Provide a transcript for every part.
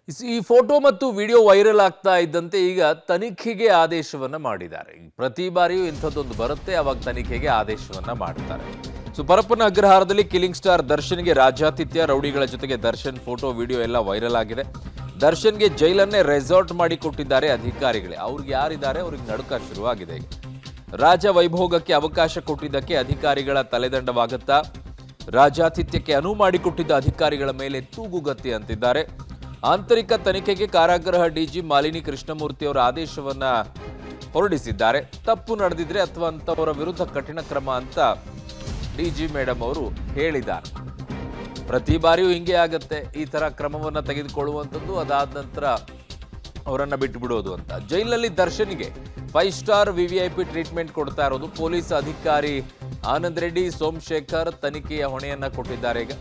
ಈ ಫೋಟೋ ಮತ್ತು video viral ಆಗ್ತಾ ಇದ್ದಂತೆ ಈಗ ತನಿಖೆಗೆ ಆದೇಶವನ್ನ ಮಾಡಿದ್ದಾರೆ. ಪ್ರತಿ ಬಾರಿಯೂ ಇಂಥದ್ದೊಂದು ಬರುತ್ತೆ, ಅವಾಗ ತನಿಖೆಗೆ ಆದೇಶವನ್ನ ಮಾಡ್ತಾರೆ. ಪರಪ್ಪನ ಅಗ್ರಹಾರದಲ್ಲಿ ಕಿಲ್ಲಿಂಗ್ ಸ್ಟಾರ್ ದರ್ಶನ್ಗೆ ರಾಜ್ಯಾತಿಥ್ಯ, ರೌಡಿಗಳ ಜೊತೆಗೆ ದರ್ಶನ್ ಫೋಟೋ ವಿಡಿಯೋ ಎಲ್ಲ ವೈರಲ್ ಆಗಿದೆ. ದರ್ಶನ್ಗೆ ಜೈಲನ್ನೇ ರೆಸಾರ್ಟ್ ಮಾಡಿ ಕೊಟ್ಟಿದ್ದಾರೆ ಅಧಿಕಾರಿಗಳೇ. ಅವ್ರಿಗೆ ಯಾರಿದ್ದಾರೆ ಅವ್ರಿಗೆ ನಡುಕ ಶುರುವಾಗಿದೆ. ರಾಜ ವೈಭೋಗಕ್ಕೆ ಅವಕಾಶ ಕೊಟ್ಟಿದ್ದಕ್ಕೆ ಅಧಿಕಾರಿಗಳ ತಲೆದಂಡವಾಗುತ್ತಾ? ರಾಜ್ಯಾತಿಥ್ಯಕ್ಕೆ ಅನುವು ಮಾಡಿಕೊಟ್ಟಿದ್ದ ಅಧಿಕಾರಿಗಳ ಮೇಲೆ ತೂಗುಗತಿ ಅಂತಿದ್ದಾರೆ. ಆಂತರಿಕ ತನಿಖೆಗೆ ಕಾರಾಗೃಹ ಡಿಜಿ ಮಾಲಿನಿ ಕೃಷ್ಣಮೂರ್ತಿ ಅವರ ಆದೇಶವನ್ನ ಹೊರಡಿಸಿದ್ದಾರೆ. ತಪ್ಪು ನಡೆದಿದ್ರೆ ಅಥವಾ ಅಂತವರ ವಿರುದ್ಧ ಕಠಿಣ ಕ್ರಮ ಅಂತ ಡಿಜಿ ಮೇಡಮ್ ಅವರು ಹೇಳಿದ್ದಾರೆ. ಪ್ರತಿ ಬಾರಿಯೂ ಹಿಂಗೆ ಆಗತ್ತೆ, ಈ ತರ ಕ್ರಮವನ್ನ ತೆಗೆದುಕೊಳ್ಳುವಂಥದ್ದು, ಅದಾದ ನಂತರ ಅವರನ್ನ ಬಿಟ್ಟು ಬಿಡೋದು ಅಂತ. ಜೈಲಲ್ಲಿ ದರ್ಶನ್ಗೆ 5 ಸ್ಟಾರ್ ವಿವಿಐಪಿ ಟ್ರೀಟ್ಮೆಂಟ್ ಕೊಡ್ತಾ ಇರೋದು ಪೊಲೀಸ್ ಅಧಿಕಾರಿ ಆನಂದ್ ರೆಡ್ಡಿ ಸೋಮಶೇಖರ್ ತನಿಖೆಯ ಹೊಣೆಯನ್ನ ಕೊಟ್ಟಿದ್ದಾರೆ. ಈಗ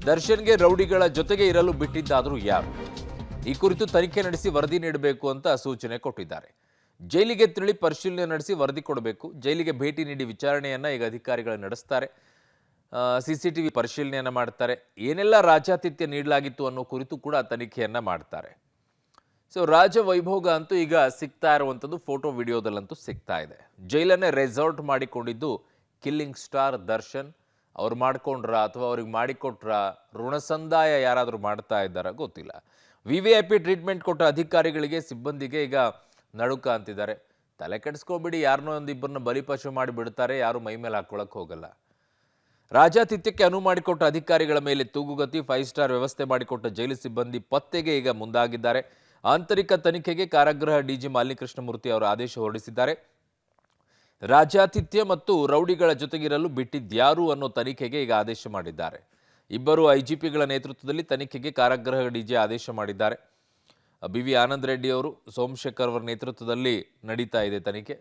ದರ್ಶನ್ಗೆ ರೌಡಿಗಳ ಜೊತೆಗೆ ಇರಲು ಬಿಟ್ಟಿದ್ದಾದರೂ ಯಾರು? ಈ ಕುರಿತು ತನಿಖೆ ನಡೆಸಿ ವರದಿ ನೀಡಬೇಕು ಅಂತ ಸೂಚನೆ ಕೊಟ್ಟಿದ್ದಾರೆ. ಜೈಲಿಗೆ ತೆರಳಿ ಪರಿಶೀಲನೆ ನಡೆಸಿ ವರದಿ ಕೊಡಬೇಕು. ಜೈಲಿಗೆ ಭೇಟಿ ನೀಡಿ ವಿಚಾರಣೆಯನ್ನ ಈಗ ಅಧಿಕಾರಿಗಳು ನಡೆಸ್ತಾರೆ. ಸಿಸಿಟಿವಿ ಪರಿಶೀಲನೆಯನ್ನ ಮಾಡ್ತಾರೆ. ಏನೆಲ್ಲ ರಾಜ್ಯಾತಿಥ್ಯ ನೀಡಲಾಗಿತ್ತು ಅನ್ನೋ ಕುರಿತು ಕೂಡ ತನಿಖೆಯನ್ನ ಮಾಡ್ತಾರೆ. ರಾಜ ವೈಭೋಗ ಅಂತೂ ಈಗ ಸಿಗ್ತಾ ಇರುವಂಥದ್ದು ಫೋಟೋ ವಿಡಿಯೋದಲ್ಲಂತೂ ಸಿಗ್ತಾ ಇದೆ. ಜೈಲನ್ನೇ ರೆಸಾರ್ಟ್ ಮಾಡಿಕೊಂಡಿದ್ದು ಕಿಲ್ಲಿಂಗ್ ಸ್ಟಾರ್ ದರ್ಶನ್. ಅವ್ರು ಮಾಡ್ಕೊಂಡ್ರ ಅಥವಾ ಅವ್ರಿಗೆ ಮಾಡಿಕೊಟ್ರ, ಋಣ ಸಂದಾಯ ಯಾರಾದರೂ ಮಾಡ್ತಾ ಇದ್ದಾರ ಗೊತ್ತಿಲ್ಲ. ವಿವಿಐಪಿ ಟ್ರೀಟ್ಮೆಂಟ್ ಕೊಟ್ಟ ಅಧಿಕಾರಿಗಳಿಗೆ, ಸಿಬ್ಬಂದಿಗೆ ಈಗ ನಡುಕ ಅಂತಿದ್ದಾರೆ. ತಲೆ ಕೆಡಿಸ್ಕೊಬಿಡಿ, ಯಾರನ್ನೋ ಒಂದಿಬ್ಬರನ್ನ ಬಲಿಪಶು ಮಾಡಿ ಬಿಡ್ತಾರೆ, ಯಾರು ಮೈ ಮೇಲೆ ಹಾಕೊಳಕ್ ಹೋಗಲ್ಲ. ರಾಜ್ಯಾತಿಥ್ಯಕ್ಕೆ ಅನುವು ಮಾಡಿಕೊಟ್ಟ ಅಧಿಕಾರಿಗಳ ಮೇಲೆ ತೂಗುಗತಿ. 5 ಸ್ಟಾರ್ ವ್ಯವಸ್ಥೆ ಮಾಡಿಕೊಟ್ಟ ಜೈಲು ಸಿಬ್ಬಂದಿ ಪತ್ತೆಗೆ ಈಗ ಮುಂದಾಗಿದ್ದಾರೆ. ಆಂತರಿಕ ತನಿಖೆಗೆ ಕಾರಾಗೃಹ ಡಿಜಿ ಮಾಲಿನಿ ಕೃಷ್ಣಮೂರ್ತಿ ಅವರು ಆದೇಶ ಹೊರಡಿಸಿದ್ದಾರೆ. ರಾಜ್ಯಾತಿಥ್ಯ ಮತ್ತು ರೌಡಿಗಳ ಜೊತೆಗಿರಲು ಬಿಟ್ಟಿದ್ಯಾರು ಅನ್ನೋ ತನಿಖೆಗೆ ಈಗ ಆದೇಶ ಮಾಡಿದ್ದಾರೆ. ಇಬ್ಬರು ಐಜಿಪಿಗಳ ನೇತೃತ್ವದಲ್ಲಿ ತನಿಖೆಗೆ ಕಾರಾಗೃಹ ಡಿಜಿ ಆದೇಶ ಮಾಡಿದ್ದಾರೆ. ಬಿ ವಿ ಆನಂದ್ ರೆಡ್ಡಿ ಅವರು, ಸೋಮಶೇಖರ್ ಅವರ ನೇತೃತ್ವದಲ್ಲಿ ನಡೀತಾ ಇದೆ ತನಿಖೆ.